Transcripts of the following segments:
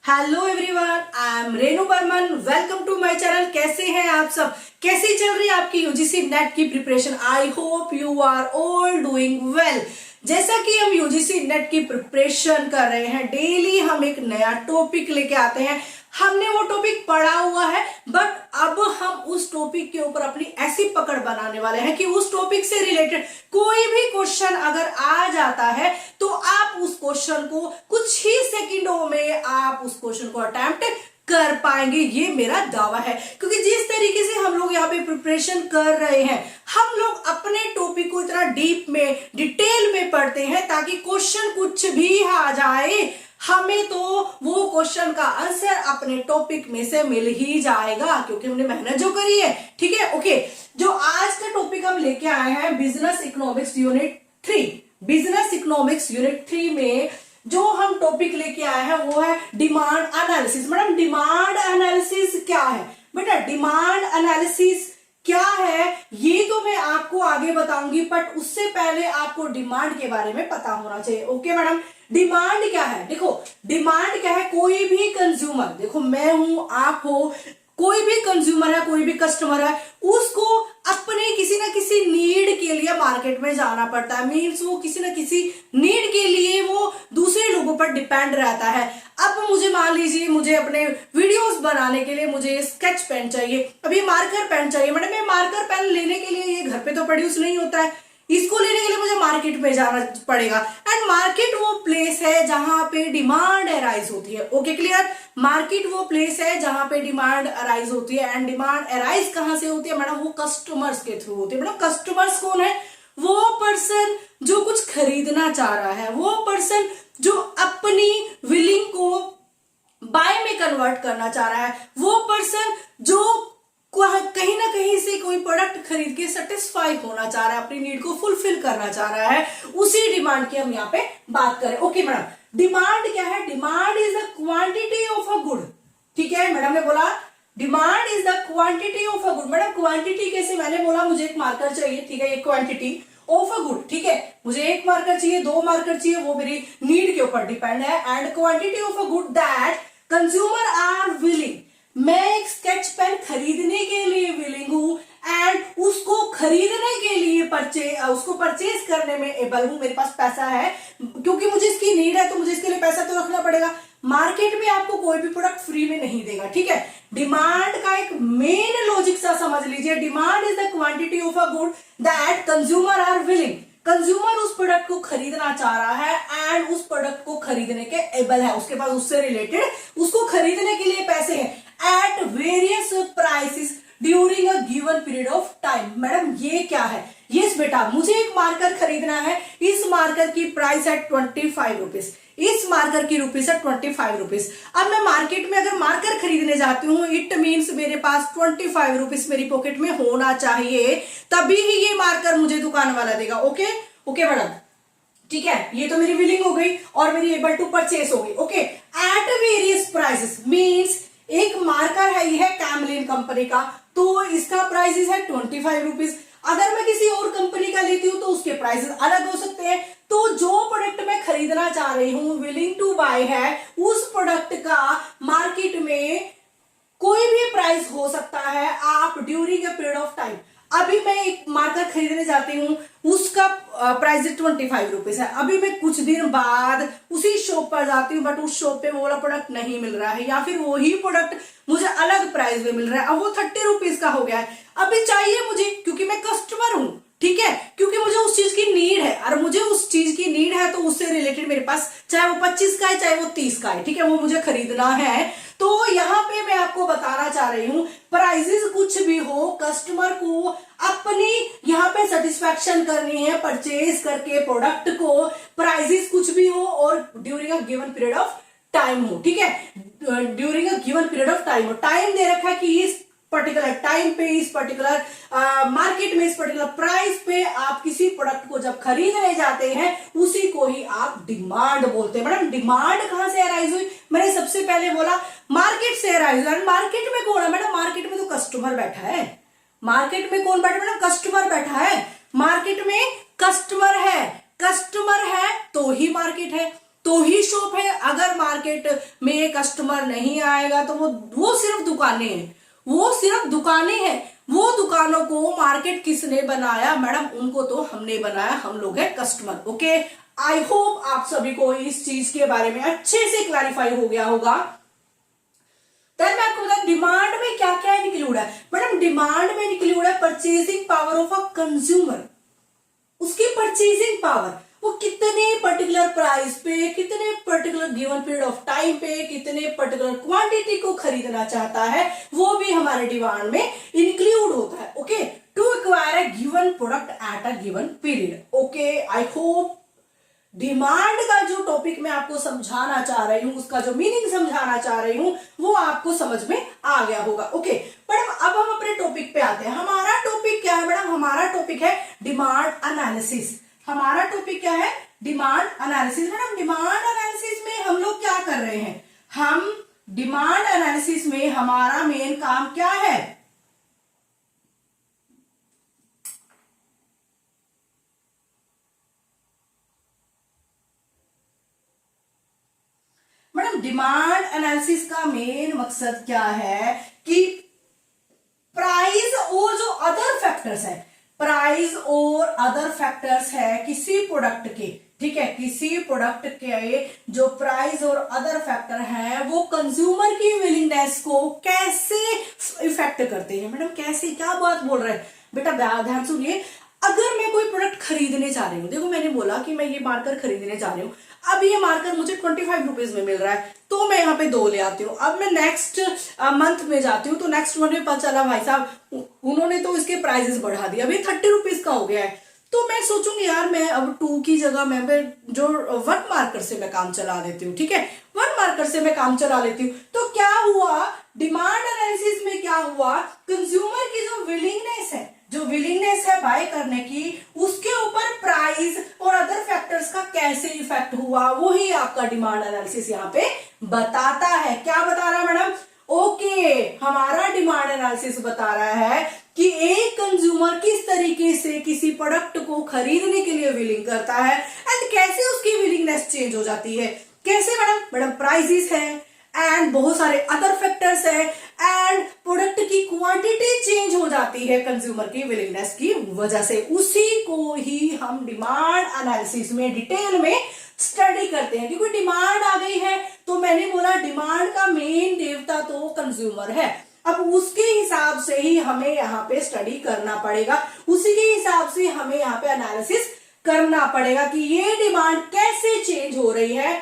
Hello everyone, I am Renu Barman. Welcome to my channel. कैसे हैं आप सब? कैसी चल रही है आपकी यूजीसी नेट की प्रिपरेशन? I hope you are all doing well. जैसा कि हम यूजीसी नेट की प्रिपरेशन कर रहे हैं, डेली हम एक नया टॉपिक लेके आते हैं। हमने वो टॉपिक पढ़ा हुआ है, बट अब हम उस टॉपिक के ऊपर अपनी ऐसी पकड़ बनाने वाले हैं कि उस टॉपिक से रिलेटेड कोई भी क्वेश्चन अगर आ जाता है तो आप उस क्वेश्चन को कुछ ही सेकंडों में आप उस क्वेश्चन को अटेम्प्ट कर पाएंगे। ये मेरा दावा है, क्योंकि जिस तरीके से हम लोग यहाँ पे प्रिपरेशन कर रहे हैं, हम लोग अपने टॉपिक को इतना डीप में डिटेल में पढ़ते हैं ताकि क्वेश्चन कुछ भी आ जाए हमें तो वो क्वेश्चन का आंसर अपने टॉपिक में से मिल ही जाएगा, क्योंकि हमने मेहनत जो करी है। ठीक है, ओके। जो आज का टॉपिक हम लेके आए हैं business economics unit 3। Business economics unit 3 में जो हम टॉपिक लेके आए हैं वो है demand analysis. Madam, demand analysis क्या है? बेटा, डिमांड एनालिसिस क्या है ये तो मैं आपको आगे बताऊंगी, बट उससे पहले आपको डिमांड के बारे में पता होना चाहिए। ओके मैडम, डिमांड क्या है? देखो, डिमांड क्या है? कोई भी कंज्यूमर, देखो मैं हूं, आप हो, कोई भी कंज्यूमर है, कोई भी कस्टमर है, उसको अपने किसी ना किसी नीड के लिए मार्केट में जाना पड़ता है। मीन्स वो किसी ना किसी नीड के लिए वो दूसरे लोगों पर डिपेंड रहता है। अब मुझे मान लीजिए, मुझे अपने वीडियोस बनाने के लिए मुझे स्केच पेन चाहिए, अभी मार्कर पेन चाहिए। मैडम, ये मार्कर पेन लेने के लिए ये घर पे तो प्रोड्यूस नहीं होता है, इसको लेने के लिए मुझे मार्केट में जाना पड़ेगा। एंड मार्केट वो प्लेस है जहां पे डिमांड अराइज होती है। Okay, clear? मार्केट वो प्लेस है जहां पे डिमांड अराइज होती है। एंड डिमांड अराइज कहां से होती है? मैडम, वो कस्टमर्स के थ्रू होती है। मैडम, कस्टमर्स कौन है? वो पर्सन जो कुछ खरीदना चाह रहा है, वो पर्सन जो अपनी विलिंग को बाय में कन्वर्ट करना चाह रहा है, वो पर्सन जो कहीं ना कहीं से कोई प्रोडक्ट खरीद के सेटिस्फाई होना चाह रहा है, अपनी नीड को फुलफिल करना चाह रहा है, उसी डिमांड की हम यहाँ पे बात करें। ओके मैडम, डिमांड क्या है? Demand is the quantity of a good. ठीक है, मैडम ने बोला demand is the quantity of a good. Madam, quantity कैसे? मैंने बोला मुझे एक मार्कर चाहिए, ठीक है, ये क्वांटिटी ऑफ अ गुड। ठीक है, मुझे एक मार्कर चाहिए, दो मार्कर चाहिए, वो मेरी नीड के ऊपर डिपेंड है। And quantity of a good that consumer are willing. मैं एक स्केच पेन खरीदने के लिए विलिंग हूं एंड उसको खरीदने के लिए उसको परचेज करने में एबल हूं, मेरे पास पैसा है, क्योंकि मुझे इसकी नीड है तो मुझे इसके लिए पैसा तो रखना पड़ेगा। मार्केट में आपको कोई भी प्रोडक्ट फ्री में नहीं देगा। ठीक है, डिमांड का एक मेन लॉजिक सा समझ लीजिए। Demand is the quantity of a good that consumer are willing. Consumer उस प्रोडक्ट को खरीदना चाह रहा है एंड उस प्रोडक्ट को खरीदने के एबल है, उसके पास उससे रिलेटेड उसको खरीदने के लिए पैसे हैं at various prices during a given period of time। Madam, ये क्या है? यस बेटा, मुझे एक मार्कर खरीदना है, इस मार्कर की प्राइस है 25 रुपीज, इस मार्कर की रुपीज है 25 रुपीज। अब मैं मार्केट में अगर मार्कर खरीदने जाती हूँ, इट मीन्स मेरे पास 25 रुपीज मेरी पॉकेट में होना चाहिए, तभी ही ये मार्कर मुझे दुकान वाला देगा। ओके ओके मैडम, ठीक है, ये तो मेरी विलिंग हो गई और मेरी एबल टू परचेस हो गई। Okay, at various prices means एक मार्कर है, ये है कैमलिन कंपनी का, तो इसका प्राइस है 25 रुपीज। अगर मैं किसी और कंपनी का लेती हूं तो उसके प्राइसेस अलग हो सकते हैं। तो जो प्रोडक्ट मैं खरीदना चाह रही हूं, विलिंग टू बाय है, उस प्रोडक्ट का मार्केट में कोई भी प्राइस हो सकता है आप during a period of time. अभी मैं एक मार्कर खरीदने जाती हूँ, उसका प्राइस 25 रुपीज है। अभी मैं कुछ दिन बाद उसी शॉप पर जाती हूँ, बट उस शॉप पे वो वाला प्रोडक्ट नहीं मिल रहा है, या फिर वही प्रोडक्ट मुझे अलग प्राइस में मिल रहा है, अब वो 30 रुपीज का हो गया है। अभी चाहिए मुझे, क्योंकि मैं कस्टमर हूं, ठीक है, क्योंकि मुझे उस चीज की नीड है, और मुझे उस चीज की नीड है तो उससे रिलेटेड मेरे पास चाहे वो 25 का है चाहे वो 30 का है, ठीक है, वो मुझे खरीदना है। तो यहाँ पे मैं आपको बताना चाह रही हूँ, प्राइसेस कुछ भी हो, कस्टमर को अपनी यहाँ पे सेटिस्फैक्शन करनी है परचेज करके प्रोडक्ट को, प्राइसेस कुछ भी हो और during a given period of time हो। ठीक है, during a given period of time हो, टाइम दे रखा है कि इस पर्टिकुलर टाइम पे, इस पर्टिकुलर मार्केट में, इस पर्टिकुलर प्राइस पे आप किसी प्रोडक्ट को जब खरीदने जाते हैं, उसी को ही आप डिमांड बोलते हैं। मैडम, डिमांड कहां से अराइज हुई? मैंने सबसे पहले बोला मार्केट से अराइज हुई। मार्केट में कौन है? मैडम, मार्केट में तो कस्टमर बैठा है। मार्केट में कौन बैठा? मैडम, कस्टमर बैठा है। मार्केट में कस्टमर है, कस्टमर है तो ही मार्केट है। तो ही शॉप है। अगर मार्केट में कस्टमर नहीं आएगा तो वो सिर्फ दुकानें हैं, वो सिर्फ दुकानें हैं। वो दुकानों को मार्केट किसने बनाया मैडम? उनको तो हमने बनाया, हम लोग हैं कस्टमर। ओके, आई होप आप सभी को इस चीज के बारे में अच्छे से क्लैरिफाई हो गया होगा। मैं आपको बता, डिमांड में क्या क्या इंक्लूड है मैडम? डिमांड में इंक्लूड है purchasing power of a consumer, उसकी परचेजिंग पावर, वो कितने पर्टिकुलर प्राइस पे, कितने particular given period of time पे, कितने पर्टिकुलर क्वांटिटी को खरीदना चाहता है, वो भी हमारे डिमांड में इंक्लूड होता है। Okay, to acquire a given product at a given period. Okay, I hope demand का जो टॉपिक मैं आपको समझाना चाह रही हूं, उसका जो मीनिंग समझाना चाह रही हूं, वो आपको समझ में आ गया होगा। ओके, मैडम अब हम अपने टॉपिक पे आते हैं। हमारा टॉपिक क्या है मैडम? हमारा टॉपिक है डिमांड एनालिसिस। हमारा टॉपिक क्या है? Demand analysis. Madam demand analysis में हम लोग क्या कर रहे हैं? हम डिमांड एनालिसिस में हमारा मेन काम क्या है? मैडम डिमांड एनालिसिस का मेन मकसद क्या है कि प्राइस और जो अदर फैक्टर्स है, प्राइस और अदर फैक्टर्स है किसी प्रोडक्ट के, ठीक है, किसी प्रोडक्ट के जो प्राइस और अदर फैक्टर है वो कंज्यूमर की विलिंगनेस को कैसे इफेक्ट करते हैं। मैडम कैसे, क्या बात बोल रहे हैं बेटा? ध्यान सुनिए। अगर मैं कोई प्रोडक्ट खरीदने जा रही हूँ, देखो मैंने बोला कि मैं ये मार्कर खरीदने जा रही हूँ, अब ये मार्कर मुझे 25 रुपीज में मिल रहा है, तो मैं यहाँ पे 2 ले आती हूँ। अब मैं नेक्स्ट मंथ में जाती हूँ, तो नेक्स्ट मंथ में पता चला भाई साहब उन्होंने तो इसके प्राइसेस बढ़ा दिए, अभी 30 रुपीज का हो गया है। तो मैं सोचूंगी यार मैं अब 2 की जगह मैं जो 1 मार्कर से मैं काम चला लेती हूँ, ठीक है, 1 मार्कर से मैं काम चला लेती हूँ। तो क्या हुआ डिमांड एनालिसिस में? क्या हुआ, कंज्यूमर की जो विलिंगनेस है, जो विलिंगनेस है बाय करने की, उसके ऊपर प्राइस और अदर फैक्टर्स का कैसे इफेक्ट हुआ, वो ही आपका डिमांड एनालिसिस यहाँ पे बताता है। क्या बता रहा है मैडम? ओके, हमारा डिमांड एनालिसिस बता रहा है कि एक कंज्यूमर किस तरीके से किसी प्रोडक्ट को खरीदने के लिए विलिंग करता है एंड कैसे उसकी विलिंगनेस चेंज हो जाती है। कैसे मैडम? मैडम प्राइसेस है एंड बहुत सारे अदर फैक्टर्स है एंड प्रोडक्ट की क्वांटिटी चेंज हो जाती है कंज्यूमर की विलिंगनेस की वजह से। उसी को ही हम डिमांड एनालिसिस में डिटेल में स्टडी करते हैं। क्योंकि डिमांड आ गई है तो मैंने बोला डिमांड का मेन देवता तो कंज्यूमर है। अब उसके हिसाब से ही हमें यहाँ पे स्टडी करना पड़ेगा, उसी के हिसाब से हमें यहाँ पे एनालिसिस करना पड़ेगा कि ये डिमांड कैसे चेंज हो रही है,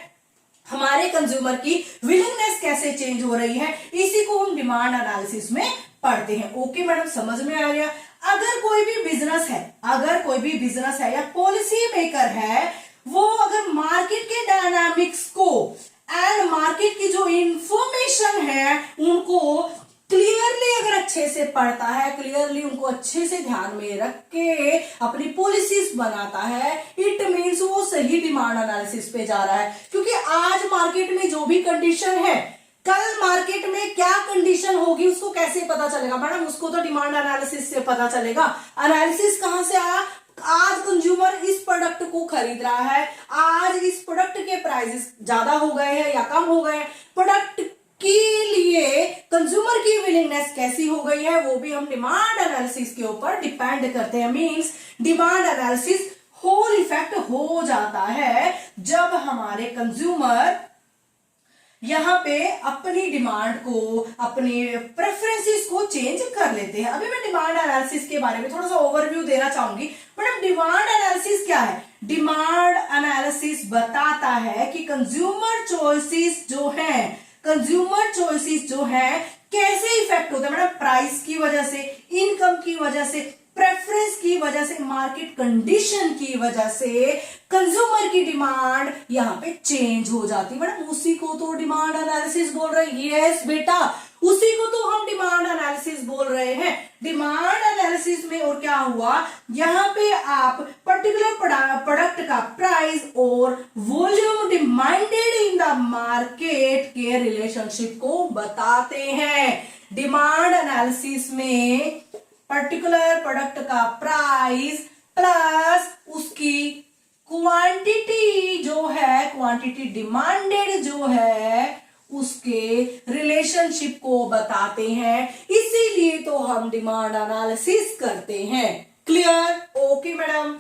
हमारे कंज्यूमर की विलिंगनेस कैसे चेंज हो रही है, इसी को हम डिमांड एनालिसिस में पढ़ते हैं। ओके मैडम, समझ में आ गया। अगर कोई भी बिजनेस है, अगर कोई भी बिजनेस है या पॉलिसी मेकर है, वो अगर मार्केट के डायनामिक्स को एंड मार्केट की जो इंफॉर्मेशन है उनको क्लियरली अगर अच्छे से पढ़ता है, क्लियरली उनको अच्छे से ध्यान में रख के अपनी पॉलिसीज बनाता है, इट मीन्स वो सही डिमांड एनालिसिस पे जा रहा है। क्योंकि आज मार्केट में जो भी कंडीशन है, कल मार्केट में क्या कंडीशन होगी उसको कैसे पता चलेगा मैडम? उसको तो डिमांड एनालिसिस से पता चलेगा। एनालिसिस कहां से आया? आज कंज्यूमर इस प्रोडक्ट को खरीद रहा है, आज इस प्रोडक्ट के प्राइसेस ज्यादा हो गए हैं या कम हो गए हैं, प्रोडक्ट के लिए कंज्यूमर की विलिंगनेस कैसी हो गई है, वो भी हम डिमांड एनालिसिस के ऊपर डिपेंड करते हैं। Means demand analysis whole effect हो जाता है जब हमारे कंज्यूमर यहाँ पे अपनी डिमांड को, अपने प्रेफरेंसेस को चेंज कर लेते हैं। अभी मैं डिमांड एनालिसिस के बारे में थोड़ा सा ओवरव्यू देना चाहूंगी। मैडम डिमांड एनालिसिस क्या है? डिमांड एनालिसिस बताता है कि कंज्यूमर चॉइसेस जो है, कंज्यूमर चॉइसेस जो है कैसे इफेक्ट होता है मैडम? प्राइस की वजह से, इनकम की वजह से, प्रेफरेंस की वजह से, मार्केट कंडीशन की वजह से कंज्यूमर की डिमांड यहाँ पे चेंज हो जाती है। मैडम उसी को तो डिमांड एनालिसिस बोल रहे हैं। यस बेटा, उसी को तो हम डिमांड एनालिसिस बोल रहे हैं। डिमांड एनालिसिस में और क्या हुआ, यहाँ पे आप पर्टिकुलर प्रोडक्ट का प्राइस और volume demanded in the market के रिलेशनशिप को बताते हैं। डिमांड एनालिसिस में पर्टिकुलर प्रोडक्ट का प्राइस प्लस उसकी क्वांटिटी जो है, क्वांटिटी डिमांडेड जो है उसके रिलेशनशिप को बताते हैं, इसीलिए तो हम डिमांड एनालिसिस करते हैं। क्लियर? Okay madam.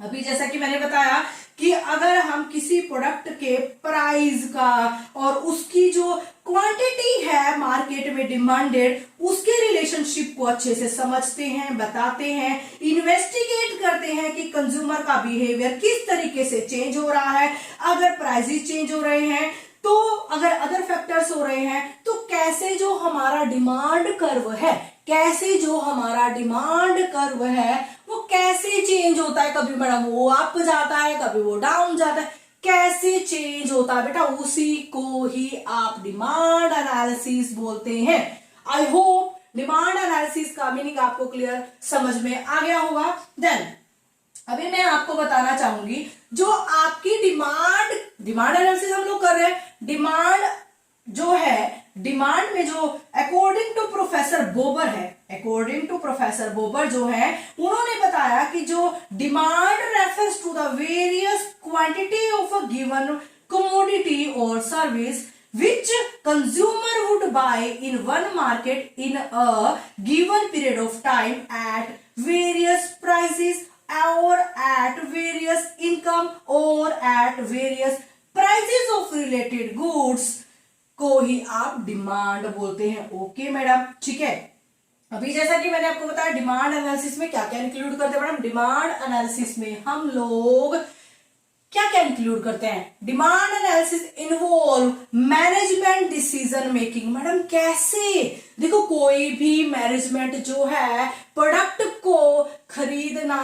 अभी जैसा कि मैंने बताया कि अगर हम किसी प्रोडक्ट के प्राइस का और उसकी जो क्वांटिटी है मार्केट में डिमांडेड, उसके रिलेशनशिप को अच्छे से समझते हैं, बताते हैं, इन्वेस्टिगेट करते हैं कि कंज्यूमर का बिहेवियर किस तरीके से चेंज हो रहा है, अगर प्राइसेस चेंज हो रहे हैं तो, अगर अदर फैक्टर्स हो रहे हैं तो कैसे जो हमारा डिमांड कर्व है, कैसे जो हमारा डिमांड कर्व है वो कैसे चेंज होता है, कभी मैडम वो अप जाता है, कभी वो डाउन जाता है, कैसे चेंज होता है बेटा, उसी को ही आप डिमांड एनालिसिस बोलते हैं। आई होप डिमांड एनालिसिस का मीनिंग आपको क्लियर समझ में आ गया होगा। देन अभी मैं आपको बताना चाहूंगी जो आपकी डिमांड एनालिसिस हम लोग कर रहे हैं, डिमांड जो है, डिमांड में जो अकॉर्डिंग टू प्रोफेसर बोबर है, अकॉर्डिंग टू प्रोफेसर बोबर जो है, उन्होंने बताया कि जो demand refers to the various quantity of a given commodity और service which consumer would buy in one market in a given period of time at various prices or at various income or at various prices of related goods को ही आप demand बोलते हैं। Okay madam, ठीक है। अभी जैसा कि मैंने आपको बताया डिमांड एनालिसिस में क्या क्या इंक्लूड करते हैं मैडम, डिमांड एनालिसिस में हम लोग क्या क्या इंक्लूड करते हैं, demand analysis involve management decision making. Madam कैसे, देखो कोई भी मैनेजमेंट जो है प्रोडक्ट को खरीदना,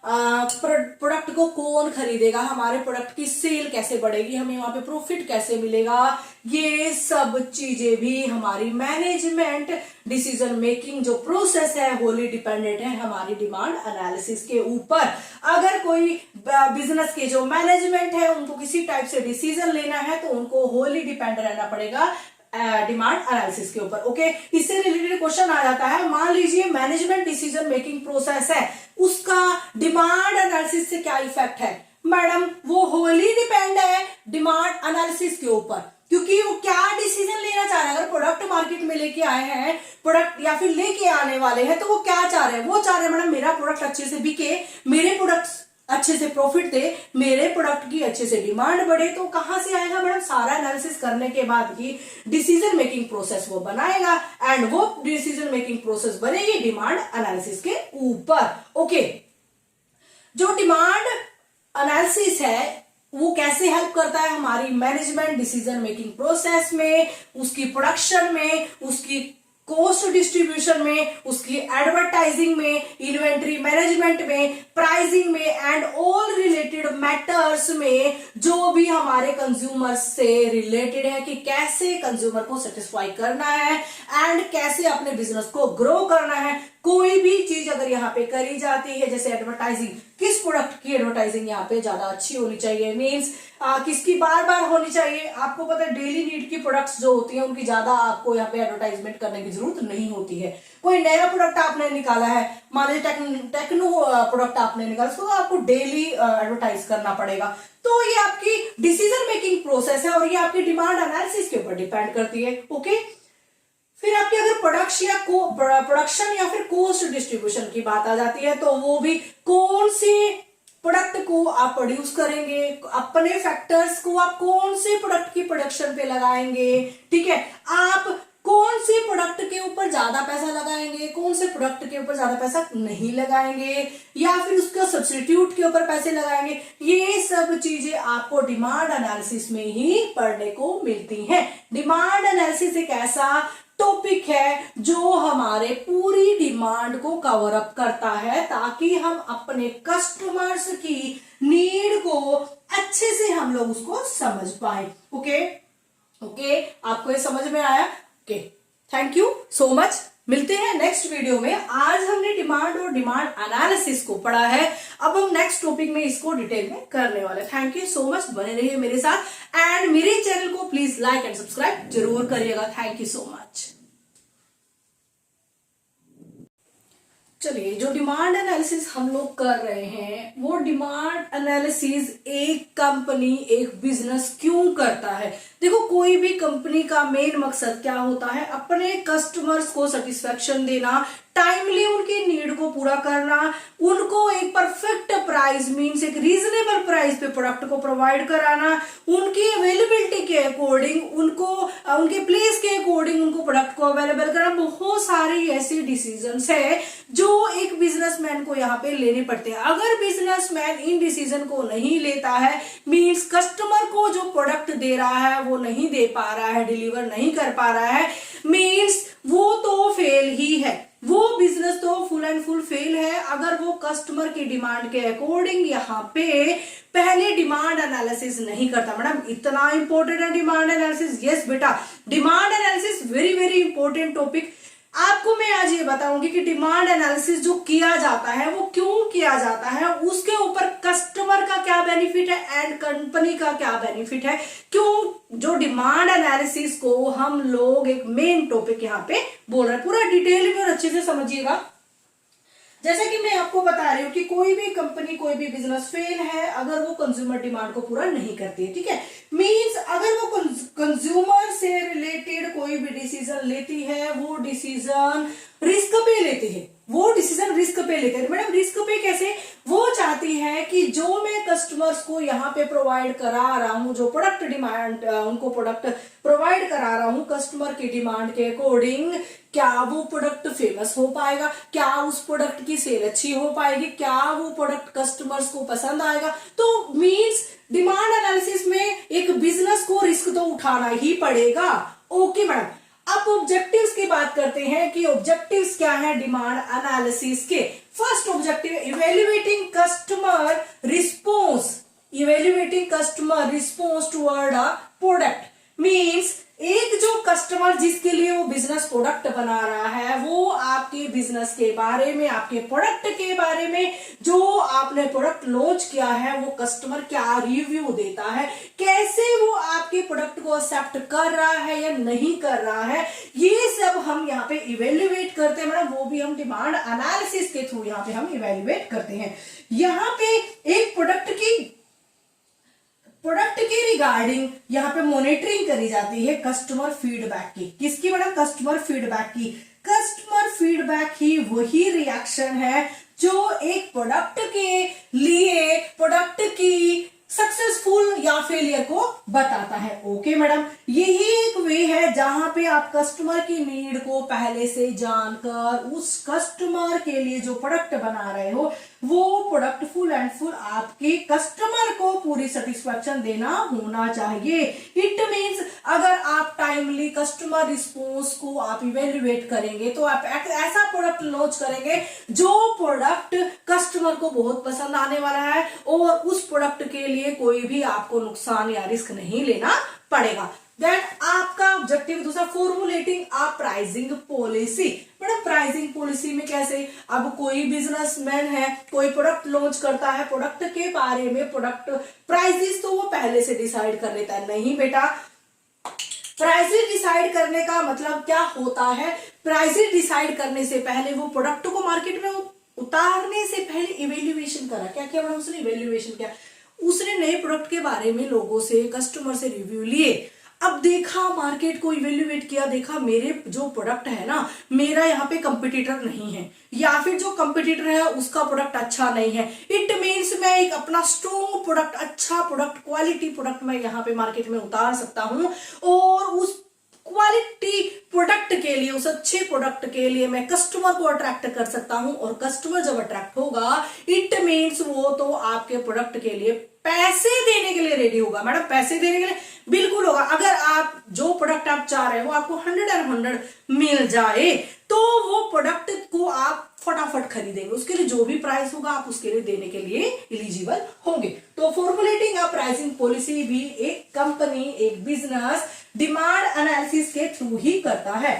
प्रोडक्ट को कौन खरीदेगा, हमारे प्रोडक्ट की सेल कैसे बढ़ेगी, हमें वहां पे प्रॉफिट कैसे मिलेगा, ये सब चीजें भी हमारी मैनेजमेंट डिसीजन मेकिंग जो प्रोसेस है होली डिपेंडेंट है हमारी डिमांड एनालिसिस के ऊपर। अगर कोई बिजनेस के जो मैनेजमेंट है उनको किसी टाइप से डिसीजन लेना है तो उनको होली डिपेंड रहना पड़ेगा डिमांड एनालिसिस के ऊपर। ओके, इससे रिलेटेड क्वेश्चन आ जाता है, मान लीजिए मैनेजमेंट डिसीजन मेकिंग प्रोसेस है, उसका डिमांड एनालिसिस से क्या इफेक्ट है, मैडम वो होली डिपेंड है डिमांड एनालिसिस के ऊपर, क्योंकि वो क्या डिसीजन लेना चाह रहे हैं। अगर प्रोडक्ट मार्केट में लेके आए हैं प्रोडक्ट या फिर लेके आने वाले हैं तो वो क्या चाह रहे हैं, वो चाह रहे हैं मैडम मेरा प्रोडक्ट अच्छे से बिके, मेरे प्रोडक्ट अच्छे से प्रॉफिट दे, मेरे प्रोडक्ट की अच्छे से डिमांड बढ़े। तो कहां से आएगा मैडम, सारा एनालिसिस करने के बाद ही डिसीजन मेकिंग प्रोसेस वो बनाएगा एंड वो डिसीजन मेकिंग प्रोसेस बनेगी डिमांड एनालिसिस के ऊपर। ओके, जो डिमांड एनालिसिस है वो कैसे हेल्प करता है हमारी मैनेजमेंट डिसीजन मेकिंग प्रोसेस में, उसकी प्रोडक्शन में, उसकी कॉस्ट डिस्ट्रीब्यूशन में, उसकी एडवर्टाइजिंग में, इन्वेंट्री मैनेजमेंट में, प्राइसिंग में एंड ऑल रिलेटेड मैटर्स में, जो भी हमारे कंज्यूमर से रिलेटेड है कि कैसे कंज्यूमर को सेटिस्फाई करना है एंड कैसे अपने बिजनेस को ग्रो करना है। कोई भी चीज अगर यहाँ पे करी जाती है, जैसे एडवर्टाइजिंग, किस प्रोडक्ट की एडवर्टाइजिंग यहाँ पे ज्यादा अच्छी होनी चाहिए, मींस किसकी बार बार होनी चाहिए। आपको पता है डेली नीड की प्रोडक्ट्स जो होती हैं उनकी ज्यादा आपको यहाँ पे एडवर्टाइजमेंट करने की जरूरत नहीं होती है। कोई नया प्रोडक्ट आपने निकाला है, मान लीजिए टेक्नो प्रोडक्ट आपने निकाला, उसको आपको डेली एडवर्टाइज करना पड़ेगा। तो ये आपकी डिसीजन मेकिंग प्रोसेस है और ये आपकी डिमांड एनालिसिस के ऊपर डिपेंड करती है। ओके, फिर आपकी अगर प्रोडक्शन या फिर कॉस्ट डिस्ट्रीब्यूशन की बात आ जाती है तो वो भी कौन से प्रोडक्ट को आप प्रोड्यूस करेंगे, अपने फैक्टर्स को आप कौन से प्रोडक्ट की प्रोडक्शन पे लगाएंगे, ठीक है, आप कौन से प्रोडक्ट के ऊपर ज्यादा पैसा लगाएंगे, कौन से प्रोडक्ट के ऊपर ज्यादा पैसा नहीं लगाएंगे, या फिर उसका सब्स्टिट्यूट के ऊपर पैसे लगाएंगे। ये सब चीजें आपको डिमांड एनालिसिस में ही पढ़ने को मिलती हैं। डिमांड एनालिसिस एक ऐसा टॉपिक है जो हमारे पूरी डिमांड को कवर अप करता है ताकि हम अपने कस्टमर्स की नीड को अच्छे से हम लोग उसको समझ पाए। ओके, आपको ये समझ में आया? Okay, thank you so much. मिलते हैं नेक्स्ट वीडियो में। आज हमने डिमांड और डिमांड एनालिसिस को पढ़ा है, अब हम नेक्स्ट टॉपिक में इसको डिटेल में करने वाले। थैंक यू सो मच, बने रहिए मेरे साथ एंड मेरे चैनल को प्लीज लाइक एंड सब्सक्राइब जरूर करिएगा। Thank you so much. चलिए, जो डिमांड एनालिसिस हम लोग कर रहे हैं वो डिमांड एनालिसिस एक कंपनी एक बिजनेस क्यों करता है। देखो, कोई भी कंपनी का मेन मकसद क्या होता है, अपने कस्टमर्स को सेटिस्फेक्शन देना, टाइमली उनकी नीड को पूरा करना, उनको एक परफेक्ट प्राइस मींस एक रीजनेबल प्राइस पे प्रोडक्ट को प्रोवाइड कराना, उनकी अवेलेबिलिटी के अकॉर्डिंग उनको उनके प्लेस के अकॉर्डिंग उनको प्रोडक्ट को अवेलेबल कराना। बहुत सारे ऐसे डिसीजंस है जो एक बिजनेसमैन को यहाँ पे लेने पड़ते हैं। अगर बिजनेसमैन इन डिसीजन को नहीं लेता है मींस कस्टमर को जो प्रोडक्ट दे रहा है वो नहीं दे पा रहा है, डिलीवर नहीं कर पा रहा है, मींस वो तो फेल ही है, वो बिजनेस तो फुल एंड फुल फेल है। अगर वो कस्टमर की डिमांड के अकॉर्डिंग यहाँ पे पहले डिमांड एनालिसिस नहीं करता। मैडम, इतना इंपॉर्टेंट है डिमांड एनालिसिस? यस बेटा, demand analysis very very important topic. आपको मैं आज ये बताऊंगी कि डिमांड एनालिसिस जो किया जाता है वो क्यों किया जाता है, उसके ऊपर कस्टमर का क्या बेनिफिट है एंड कंपनी का क्या बेनिफिट है, क्यों जो डिमांड एनालिसिस को हम लोग एक मेन टॉपिक यहाँ पे बोल रहे हैं। पूरा डिटेल में और अच्छे से समझिएगा। जैसा कि मैं आपको बता रही हूँ कि कोई भी कंपनी कोई भी बिजनेस फेल है अगर वो कंज्यूमर डिमांड को पूरा नहीं करती है, ठीक है। मींस अगर वो कंज्यूमर से रिलेटेड कोई भी डिसीजन लेती है, वो डिसीजन रिस्क पे लेती है, वो डिसीजन रिस्क पे लेते हैं। मैडम, रिस्क पे कैसे? वो चाहती है कि जो मैं कस्टमर्स को यहाँ पे प्रोवाइड करा रहा हूँ, जो प्रोडक्ट डिमांड उनको प्रोडक्ट प्रोवाइड करा रहा हूँ कस्टमर की डिमांड के अकॉर्डिंग, क्या वो प्रोडक्ट फेमस हो पाएगा, क्या उस प्रोडक्ट की सेल अच्छी हो पाएगी, क्या वो प्रोडक्ट कस्टमर्स को पसंद आएगा। तो मींस डिमांड एनालिसिस में एक बिजनेस को रिस्क तो उठाना ही पड़ेगा। ओके मैडम, अब ऑब्जेक्टिव्स की बात करते हैं कि ऑब्जेक्टिव्स क्या है डिमांड एनालिसिस के। First objective, evaluating customer response, evaluating customer response toward a product. Means एक जो कस्टमर जिसके लिए वो बिजनेस प्रोडक्ट बना रहा है वो आपके बिजनेस के बारे में, आपके प्रोडक्ट के बारे में, जो आपने प्रोडक्ट लॉन्च किया है वो कस्टमर क्या रिव्यू देता है, कैसे वो आपके प्रोडक्ट को एक्सेप्ट कर रहा है या नहीं कर रहा है, ये सब हम यहाँ पे इवेल्युएट करते हैं। मैडम, वो भी हम डिमांड एनालिसिस के थ्रू यहाँ पे हम इवेल्युएट करते हैं। यहाँ पे एक प्रोडक्ट के रिगार्डिंग यहाँ पे मॉनिटरिंग करी जाती है कस्टमर फीडबैक की। किसकी मैडम? कस्टमर फीडबैक की। कस्टमर फीडबैक ही वही रिएक्शन है जो एक प्रोडक्ट के लिए प्रोडक्ट की सक्सेसफुल या फेलियर को बताता है। ओके मैडम, यही एक वे है जहां पे आप कस्टमर की नीड को पहले से जानकर उस कस्टमर के लिए जो प्रोडक्ट बना रहे हो वो प्रोडक्ट फुल एंड फुल आपके कस्टमर को पूरी सेटिस्फेक्शन देना होना चाहिए। इट मींस अगर आप टाइमली कस्टमर रिस्पॉन्स को आप इवेल्युएट करेंगे तो आप ऐसा प्रोडक्ट लॉन्च करेंगे जो प्रोडक्ट कस्टमर को बहुत पसंद आने वाला है और उस प्रोडक्ट के लिए कोई भी आपको नुकसान या रिस्क नहीं लेना पड़ेगा। देन आपका ऑब्जेक्टिव दूसरा, formulating a pricing policy. Madam, pricing policy में कैसे? अब कोई बिजनेसमैन है, कोई प्रोडक्ट लॉन्च करता है, प्रोडक्ट के बारे में प्रोडक्ट प्राइसेस तो वो पहले से डिसाइड कर लेता है। नहीं बेटा, प्राइसेस डिसाइड करने का मतलब क्या होता है? प्राइसेस डिसाइड करने से पहले वो प्रोडक्ट को मार्केट में उतारने से पहले इवेल्युएशन करा। क्या क्या मैडम? उसने इवेल्युएशन किया, उसने नए प्रोडक्ट के बारे में लोगों से, कस्टमर से रिव्यू लिए, अब देखा मार्केट को इवेल्युएट किया, देखा मेरे जो प्रोडक्ट है ना, मेरा यहाँ पे कंपटीटर नहीं है या फिर जो कंपटीटर है उसका प्रोडक्ट अच्छा नहीं है। इट मींस मैं एक अपना स्ट्रॉन्ग प्रोडक्ट, अच्छा प्रोडक्ट, क्वालिटी प्रोडक्ट मैं यहाँ पे मार्केट में उतार सकता हूँ और उस क्वालिटी प्रोडक्ट के लिए, उस अच्छे प्रोडक्ट के लिए मैं कस्टमर को अट्रैक्ट कर सकता हूं और कस्टमर जब अट्रैक्ट होगा इट मींस वो तो आपके प्रोडक्ट के लिए पैसे देने के लिए रेडी होगा। मैडम, पैसे देने के लिए बिल्कुल होगा। अगर आप जो प्रोडक्ट आप चाह रहे हो आपको 100 मिल जाए तो वो प्रोडक्ट को आप फटाफट खरीदेंगे, उसके लिए जो भी प्राइस होगा आप उसके लिए देने के लिए एलिजिबल होंगे। तो फॉर्मुलेटिंग अ प्राइसिंग पॉलिसी भी एक कंपनी, एक बिजनेस डिमांड एनालिसिस के थ्रू ही करता है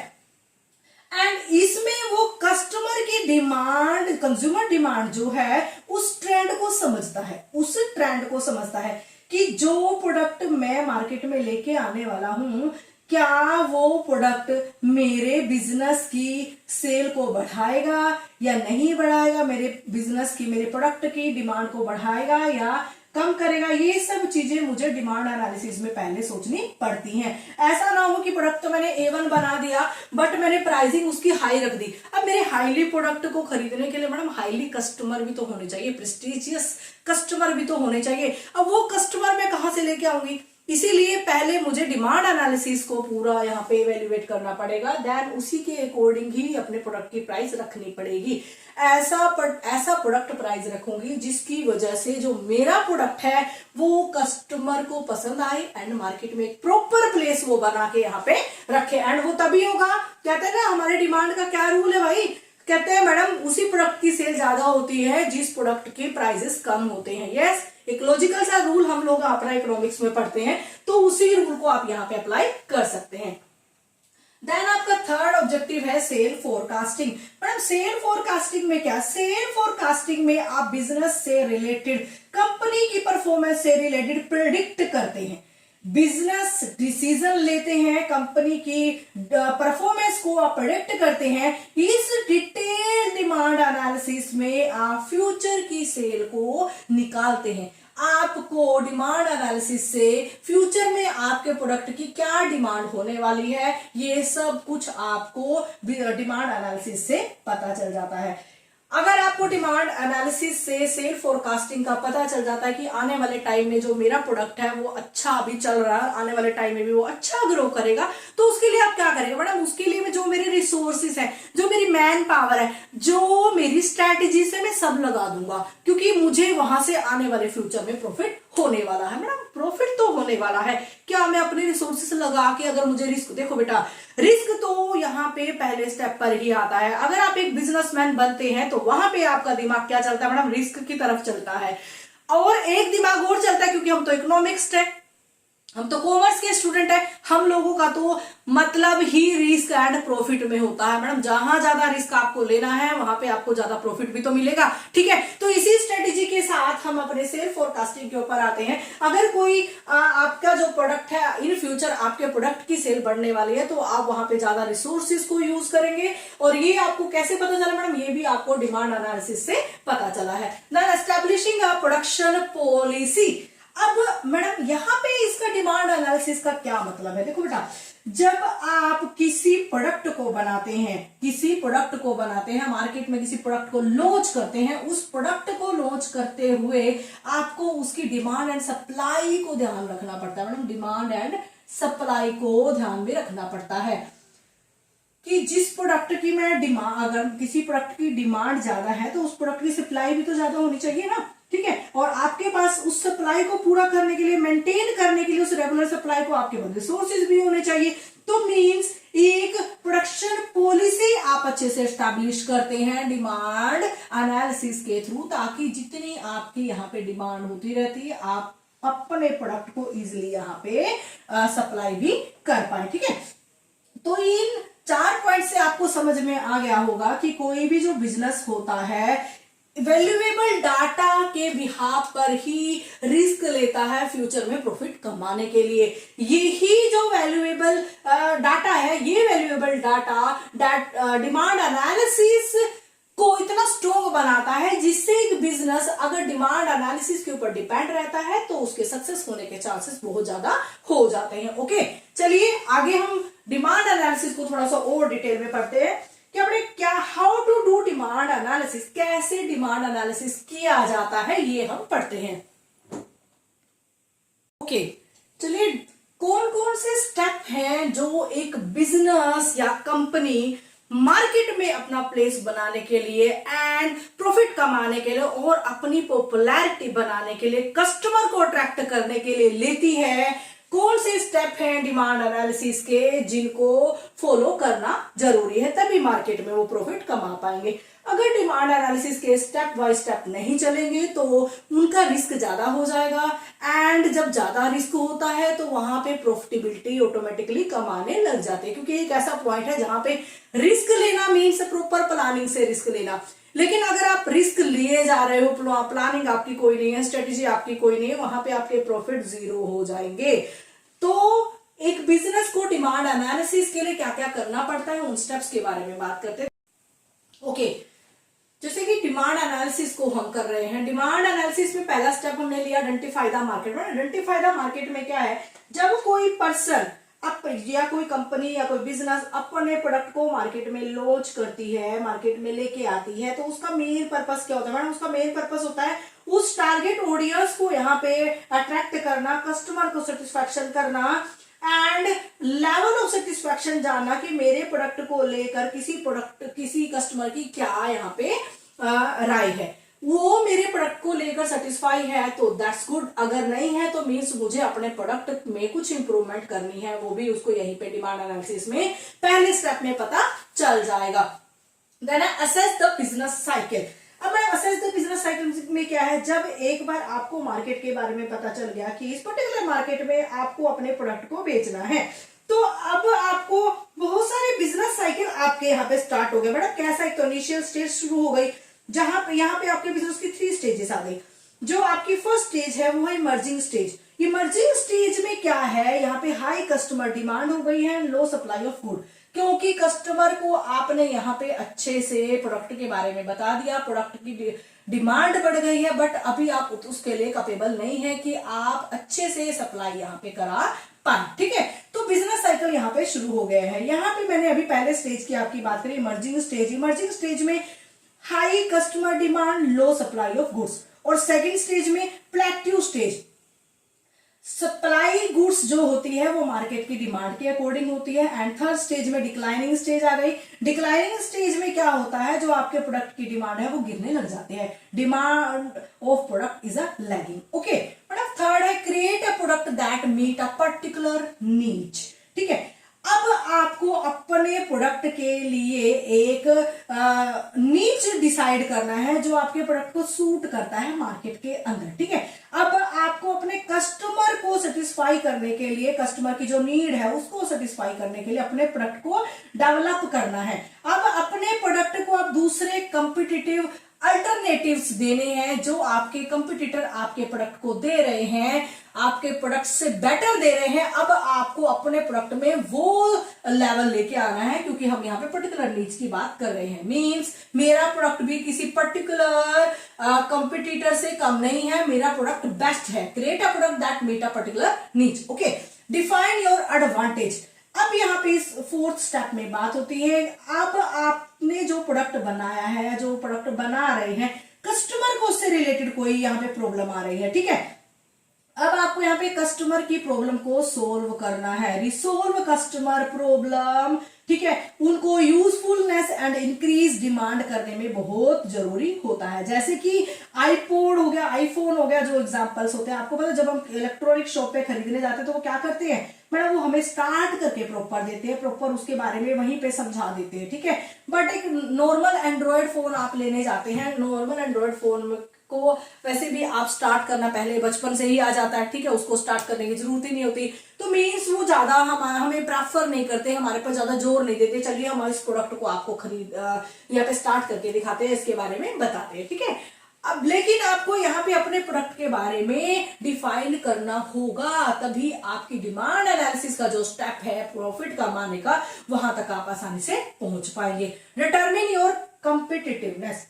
एंड इसमें वो कस्टमर की डिमांड, कंज्यूमर डिमांड जो है उस ट्रेंड को समझता है, उस ट्रेंड को समझता है कि जो प्रोडक्ट मैं मार्केट में लेके आने वाला हूं, क्या वो प्रोडक्ट मेरे बिजनेस की सेल को बढ़ाएगा या नहीं बढ़ाएगा, मेरे बिजनेस की, मेरे प्रोडक्ट की डिमांड को बढ़ाएगा या कम करेगा। ये सब चीजें मुझे डिमांड एनालिसिस में पहले सोचनी पड़ती हैं। ऐसा ना हो कि प्रोडक्ट तो मैंने A1 बना दिया बट मैंने प्राइसिंग उसकी हाई रख दी। अब मेरे हाईली प्रोडक्ट को खरीदने के लिए मैडम हाईली कस्टमर भी तो होने चाहिए, प्रेस्टिजियस कस्टमर भी तो होने चाहिए। अब वो कस्टमर मैं कहां से लेके आऊंगी, इसीलिए पहले मुझे डिमांड एनालिसिस को पूरा यहाँ पे इवेल्युएट करना पड़ेगा, देन उसी के अकॉर्डिंग ही अपने प्रोडक्ट की प्राइस रखनी पड़ेगी। ऐसा प्रोडक्ट प्राइस रखूंगी जिसकी वजह से जो मेरा प्रोडक्ट है वो कस्टमर को पसंद आए एंड मार्केट में एक प्रॉपर प्लेस वो बना के यहाँ पे रखे। एंड वो तभी होगा, कहते हैं ना हमारे डिमांड का क्या रूल है भाई, कहते हैं मैडम उसी प्रोडक्ट की सेल ज्यादा होती है जिस प्रोडक्ट के प्राइसेस कम होते हैं। यस, एक लॉजिकल सा रूल हम लोग अपना इकोनॉमिक्स में पढ़ते हैं, तो उसी रूल को आप यहाँ पे अप्लाई कर सकते हैं। देन आपका थर्ड ऑब्जेक्टिव है sale forecasting. Madam sale forecasting में क्या, सेल फोरकास्टिंग में आप बिजनेस से रिलेटेड, कंपनी की परफॉर्मेंस से रिलेटेड प्रेडिक्ट करते हैं, बिजनेस डिसीजन लेते हैं, कंपनी की परफॉर्मेंस को आप प्रेडिक्ट करते हैं। इस डिटेल डिमांड एनालिसिस में आप फ्यूचर की सेल को निकालते हैं। आपको डिमांड एनालिसिस से फ्यूचर में आपके प्रोडक्ट की क्या डिमांड होने वाली है, ये सब कुछ आपको डिमांड एनालिसिस से पता चल जाता है। अगर आपको डिमांड एनालिसिस से सेल फोरकास्टिंग का पता चल जाता है कि आने वाले टाइम में जो मेरा प्रोडक्ट है वो अच्छा अभी चल रहा है, आने वाले टाइम में भी वो अच्छा ग्रो करेगा, तो उसके लिए आप क्या करेंगे मैडम, उसके लिए जो मेरे रिसोर्सेस है, जो मेरी मैन पावर है, जो मेरी स्ट्रैटेजी से मैं सब लगा दूंगा, क्योंकि मुझे वहां से आने वाले फ्यूचर में प्रॉफिट होने वाला है। मैडम प्रॉफिट तो होने वाला है, क्या मैं अपने रिसोर्सेस लगा के, अगर मुझे रिस्क, देखो बेटा रिस्क तो यहाँ पे पहले स्टेप पर ही आता है। अगर आप एक बिजनेसमैन बनते हैं तो वहां पे आपका दिमाग क्या चलता है मैडम, रिस्क की तरफ चलता है। और एक दिमाग और चलता है, क्योंकि हम तो इकोनॉमिक्स है, हम तो कॉमर्स के स्टूडेंट है, हम लोगों का तो मतलब ही रिस्क एंड प्रॉफिट में होता है। मैडम जहां ज्यादा रिस्क आपको लेना है वहां पे आपको ज्यादा प्रॉफिट भी तो मिलेगा, ठीक है। तो इसी स्ट्रेटेजी के साथ हम अपने सेल फोरकास्टिंग के ऊपर आते हैं। अगर कोई आपका जो प्रोडक्ट है, इन फ्यूचर आपके प्रोडक्ट की सेल बढ़ने वाली है, तो आप वहां पे ज्यादा रिसोर्सेज को यूज करेंगे। और ये आपको कैसे पता चला मैडम, ये भी आपको डिमांड एनालिसिस से पता चला है। Then establishing a production policy. अब मैडम यहाँ पे इसका डिमांड एनालिसिस का क्या मतलब है, देखो बेटा, जब आप किसी प्रोडक्ट को बनाते हैं, मार्केट में किसी प्रोडक्ट को लॉन्च करते हैं, उस प्रोडक्ट को लॉन्च करते हुए आपको उसकी डिमांड एंड सप्लाई को ध्यान रखना पड़ता है। मैडम डिमांड एंड सप्लाई को ध्यान में रखना पड़ता है कि जिस प्रोडक्ट की मैं डिमांड, अगर किसी प्रोडक्ट की डिमांड ज्यादा है तो उस प्रोडक्ट की सप्लाई भी तो ज्यादा होनी चाहिए ना, ठीक है। और आपके पास उस सप्लाई को पूरा करने के लिए, मेंटेन करने के लिए, उस रेगुलर सप्लाई को आपके पास रिसोर्सेज भी होने चाहिए। तो मींस एक प्रोडक्शन पॉलिसी आप अच्छे से एस्टैब्लिश करते हैं डिमांड एनालिसिस के थ्रू, ताकि जितनी आपकी यहाँ पे डिमांड होती रहती है आप अपने प्रोडक्ट को इजिली यहाँ पे सप्लाई भी कर पाए, ठीक है। तो इन 4 पॉइंट से आपको समझ में आ गया होगा कि कोई भी जो बिजनेस होता है वैल्यूएबल डाटा के बिहाफ पर ही रिस्क लेता है फ्यूचर में प्रॉफिट कमाने के लिए। यही जो वैल्यूएबल डाटा है, ये वैल्यूएबल डाटा डिमांड एनालिसिस को इतना स्ट्रॉन्ग बनाता है, जिससे एक बिजनेस अगर डिमांड एनालिसिस के ऊपर डिपेंड रहता है तो उसके सक्सेस होने के चांसेस बहुत ज्यादा हो जाते हैं। ओके, चलिए आगे हम डिमांड एनालिसिस को थोड़ा सा और डिटेल में पढ़ते हैं कि अपने क्या, how to do demand analysis, कैसे डिमांड एनालिसिस किया जाता है, ये हम पढ़ते हैं। ओके, चलिए कौन कौन से स्टेप हैं जो एक बिजनेस या कंपनी मार्केट में अपना प्लेस बनाने के लिए एंड प्रॉफिट कमाने के लिए और अपनी पॉपुलैरिटी बनाने के लिए, कस्टमर को अट्रैक्ट करने के लिए लेती है, कौन से स्टेप हैं डिमांड एनालिसिस के जिनको फॉलो करना जरूरी है, तभी मार्केट में वो प्रॉफिट कमा पाएंगे। अगर डिमांड एनालिसिस के स्टेप बाय स्टेप नहीं चलेंगे तो उनका रिस्क ज्यादा हो जाएगा, एंड जब ज्यादा रिस्क होता है तो वहां पे प्रॉफिटेबिलिटी ऑटोमेटिकली कमाने लग जाते हैं, क्योंकि एक ऐसा पॉइंट है जहां पे रिस्क लेना मीन्स प्रॉपर प्लानिंग से रिस्क लेना। लेकिन अगर आप रिस्क लिए जा रहे हो, प्लानिंग आपकी कोई नहीं है, स्ट्रेटेजी आपकी कोई नहीं है, वहां पे आपके प्रॉफिट जीरो हो जाएंगे। तो एक बिजनेस को डिमांड एनालिसिस के लिए क्या क्या करना पड़ता है, उन स्टेप्स के बारे में बात करते हैं। ओके, जैसे कि डिमांड एनालिसिस को हम कर रहे हैं। डिमांड एनालिसिस में पहला स्टेप हमने लिया identify the market. Identify the market में क्या है, जब कोई पर्सन या कोई कंपनी या कोई बिजनेस अपने प्रोडक्ट को मार्केट में लॉन्च करती है, मार्केट में लेके आती है, तो उसका मेन पर्पस क्या होता है मैडम? उसका मेन पर्पस होता है उस टारगेट ऑडियंस को यहाँ पे अट्रैक्ट करना, कस्टमर को सेटिस्फैक्शन करना एंड लेवल ऑफ सेटिस्फैक्शन जानना कि मेरे प्रोडक्ट को लेकर किसी कस्टमर की क्या यहाँ पे राय है। वो मेरे प्रोडक्ट को लेकर सेटिस्फाई है तो दैट्स गुड, अगर नहीं है तो मीन्स मुझे अपने प्रोडक्ट में कुछ इंप्रूवमेंट करनी है, वो भी उसको यहीं पे डिमांड एनालिसिस में पहले स्टेप में पता चल जाएगा। Then assess the business cycle. अब मैं असेस द बिजनेस साइकिल में क्या है, जब एक बार आपको मार्केट के बारे में पता चल गया कि इस पर्टिकुलर मार्केट में आपको अपने प्रोडक्ट को बेचना है, तो अब आपको बहुत सारे बिजनेस साइकिल आपके यहाँ पे स्टार्ट हो गए। मैडम कैसा, एक तो इनिशियल स्टेज शुरू हो गई, जहां पे यहाँ पे आपके बिजनेस की 3 स्टेजेस आ गई। जो आपकी फर्स्ट स्टेज है वो है इमर्जिंग स्टेज। इमर्जिंग स्टेज में क्या है, यहाँ पे हाई कस्टमर डिमांड हो गई है, लो सप्लाई ऑफ गुड, क्योंकि कस्टमर को आपने यहाँ पे अच्छे से प्रोडक्ट के बारे में बता दिया, प्रोडक्ट की डिमांड बढ़ गई है, बट अभी आप उसके लिए कैपेबल नहीं है कि आप अच्छे से सप्लाई यहाँ पे करा पाए। ठीक है, तो बिजनेस साइकिल यहाँ पे शुरू हो गया है। यहाँ पे मैंने अभी पहले स्टेज की आपकी बात करी, इमर्जिंग स्टेज। इमर्जिंग स्टेज में high customer demand, low supply of goods. और सेकंड स्टेज में प्लेट्यू स्टेज, सप्लाई गुड्स जो होती है वो मार्केट की डिमांड के अकॉर्डिंग होती है। एंड थर्ड स्टेज में डिक्लाइनिंग स्टेज आ गई। डिक्लाइनिंग स्टेज में क्या होता है, जो आपके प्रोडक्ट की डिमांड है वो गिरने लग जाते हैं, demand of product is a lagging. Okay, मतलब थर्ड है create a product that meet a particular need. ठीक है, अब आपको अपने प्रोडक्ट के लिए एक नीच डिसाइड करना है जो आपके प्रोडक्ट को सूट करता है मार्केट के अंदर। ठीक है, अब आपको अपने कस्टमर को सेटिस्फाई करने के लिए, कस्टमर की जो नीड है उसको सेटिस्फाई करने के लिए अपने प्रोडक्ट को डेवलप करना है। अब अपने प्रोडक्ट को आप दूसरे कॉम्पिटिटिव अल्टरनेटिव्स देने हैं, जो आपके कंपटीटर आपके प्रोडक्ट को दे रहे हैं, आपके प्रोडक्ट से बेटर दे रहे हैं। अब आपको अपने प्रोडक्ट में वो लेवल लेके आना है, क्योंकि हम यहाँ पे पर्टिकुलर नीड्स की बात कर रहे हैं। मींस मेरा प्रोडक्ट भी किसी पर्टिकुलर कंपटीटर से कम नहीं है, मेरा प्रोडक्ट बेस्ट है। Create a product that meet a particular needs. Okay, define your advantage. अब यहाँ पे इस फोर्थ स्टेप में बात होती है, अब आपने जो प्रोडक्ट बनाया है, जो प्रोडक्ट बना रहे हैं, कस्टमर को उससे रिलेटेड कोई यहाँ पे प्रॉब्लम आ रही है। ठीक है, अब आपको यहाँ पे कस्टमर की प्रॉब्लम को सोल्व करना है, रिसोल्व कस्टमर प्रॉब्लम। ठीक है, उनको यूजफुलनेस एंड इंक्रीज डिमांड करने में बहुत जरूरी होता है। जैसे कि आईपोड हो गया, आईफोन हो गया, जो एग्जांपल्स होते हैं, आपको पता है जब हम इलेक्ट्रॉनिक शॉप पे खरीदने जाते हैं तो वो क्या करते हैं मैडम, वो हमें स्टार्ट करके प्रॉपर देते हैं, प्रॉपर उसके बारे में वहीं पे समझा देते हैं। ठीक है, बट एक नॉर्मल एंड्रॉयड फोन आप लेने जाते हैं, नॉर्मल एंड्रॉयड फोन को वैसे भी आप स्टार्ट करना पहले बचपन से ही आ जाता है। ठीक है, उसको स्टार्ट करने की जरूरत ही नहीं होती, तो मीन्स वो ज्यादा हमें प्रेफर नहीं करते, हमारे पर ज्यादा जोर नहीं देते। चलिए हम इस प्रोडक्ट को आपको खरीद यहाँ पे स्टार्ट करके दिखाते हैं, इसके बारे में बताते हैं। ठीक है, अब लेकिन आपको यहाँ पे अपने प्रोडक्ट के बारे में डिफाइन करना होगा, तभी आपकी डिमांड एनालिसिस का जो स्टेप है प्रॉफिट कमाने का, वहां तक आप आसानी से पहुंच पाएंगे। Determine your competitiveness.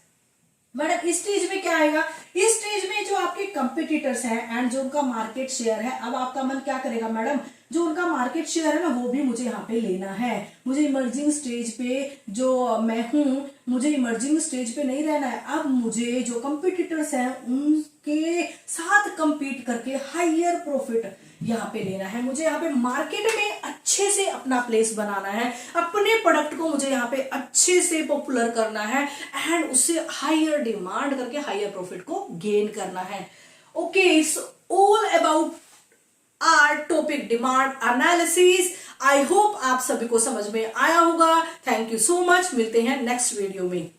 मैडम इस स्टेज में क्या आएगा, इस स्टेज में जो आपके कंपटीटर्स हैं एंड जो उनका मार्केट शेयर है, अब आपका मन क्या करेगा मैडम, जो उनका मार्केट शेयर है ना वो भी मुझे यहाँ पे लेना है। मुझे इमर्जिंग स्टेज पे जो मैं हूँ, मुझे इमर्जिंग स्टेज पे नहीं रहना है। अब मुझे जो कंपटीटर्स हैं उनके साथ कंपीट करके हायर प्रॉफिट यहाँ पे लेना है। मुझे यहाँ पे मार्केट में अच्छे से अपना प्लेस बनाना है, अपने प्रोडक्ट को मुझे यहाँ पे अच्छे से पॉपुलर करना है एंड उससे हायर डिमांड करके हायर प्रॉफिट को गेन करना है। Okay, it's all about our topic demand analysis. I hope आप सभी को समझ में आया होगा। थैंक यू सो मच, मिलते हैं नेक्स्ट वीडियो में।